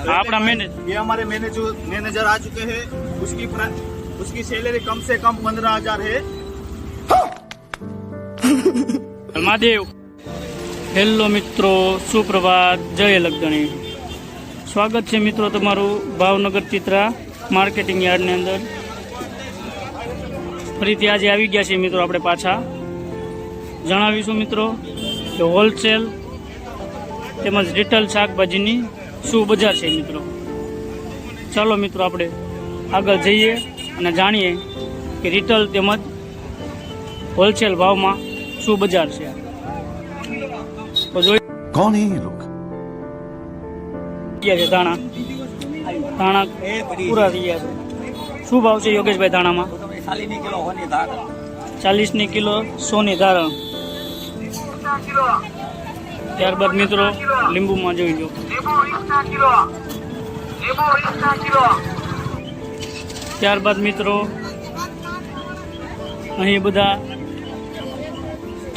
अपना मैनेजर, ये हमारे मैनेजर आ चुके हैं। उसकी सैलरी कम से कम 15,000 है। महादेव। हेलो मित्रों, सुप्रभात, जय लखदणी। स्वागत है मित्रों तमारू भावनगर चित्रा मार्केटिंग यार्ड ने अंदर। फरीथी आज आई गया छे मित्रों आपणे पाछा जणावीशुं मित्रों के होलसेल તેમજ રિટેલ શાકભાજીની શું બજાર છે મિત્રો। ચાલો મિત્રો આપણે આગળ જઈએ અને જાણીએ કે રિટેલ તેમજ હોલસેલ ભાવમાં શું બજાર છે। તો જોઈ कौन है ये लोग? ગયા છે ધાણા પૂરા થઈ ગયા છે। શું ભાવ છે યોગેશભાઈ ધાણામાં? 40 કિલો સોની ધારણ। ત્યારબાદ મિત્રો લીંબુમાં જોઈ લો, ત્યારબાદ મિત્રો અહીં બધા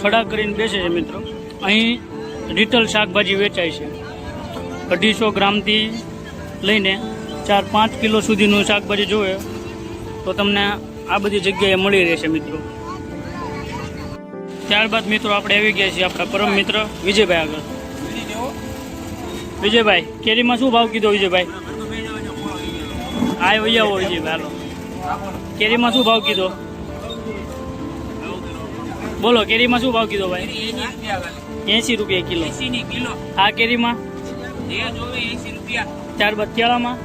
ખડા કરીને બેસે છે મિત્રો। અહીં રિટેલ શાકભાજી વેચાય છે। 250 ગ્રામથી લઈને 4-5 કિલો સુધીનું શાકભાજી જોઈએ તો તમને આ બધી જગ્યાએ મળી રહેશે મિત્રો। ત્યારબાદ મિત્રો આપણે આવી ગયા છીએ આપણા પરમ મિત્ર વિજયભાઈ આગળ। વિજયભાઈ, કેરીમાં શું ભાવ કીધો વિજયભાઈ? આ વૈયાવો વિજયભાઈ, હાલો કેરીમાં શું ભાવ કીધો? બોલો, કેરીમાં શું ભાવ કીધો ભાઈ? 80 રૂપિયા કિલો। આ કેરીમાં? ત્યારબાદ કેળામાં?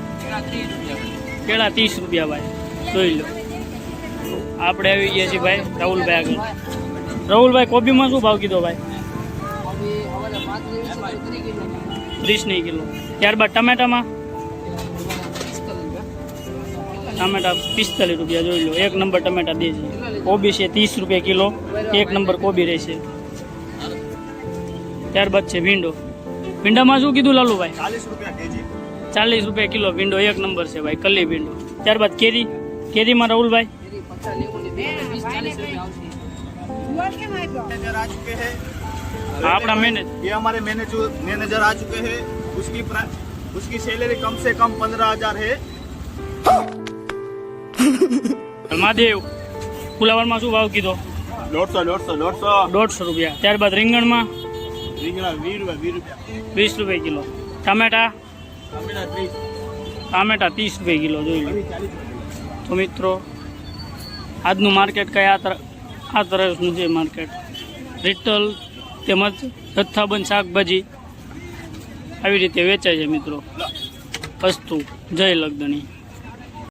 કેળા 30 રૂપિયા ભાઈ, જોઈ લો। આપણે આવી ગયા છીએ ભાઈ રાહુલભાઈ આગળ। રાહુલભાઈ, કોબીમાં શું ભાવ કીધો ભાઈ? 30 કિલો। ત્યારબાદ ટમેટામાં? ટમેટા 45 રૂપિયા, જોઈ લો। 1 નંબર ટમેટા દે છે। કોબી છે 30 રૂપિયા કિલો, 1 નંબર કોબી રહેશે। ત્યારબાદ છે ભીંડો। ભીંડામાં શું કીધું લાલુભાઈ? 40 રૂપિયા કેજી। 40 રૂપિયા કિલો ભીંડો, 1 નંબર છે ભાઈ, કલી ભીંડો। ત્યારબાદ કેરી, કેરીમાં રાહુલભાઈ? मैनेजर आ चुके हैं। अपना मैनेजर, ये हमारे मैनेजर आ चुके हैं। उसकी सैलरी कम से कम 15,000 है। महादेव। फुलावરમાં શું ભાવ કીધો? 150 રૂપિયા। ત્યારબાદ રીંગણમાં? 20 રૂપિયા કિલો। ટમેટા? ટમેટા 30 રૂપિયા કિલો, જોઈ લો। તો મિત્રો આજનું માર્કેટ કઈ આ તરફનું છે માર્કેટ। રિટેલ તેમજ જથ્થાબંધ શાકભાજી આવી રીતે વેચાય છે મિત્રો। અસ્તુ, જય લખદણી।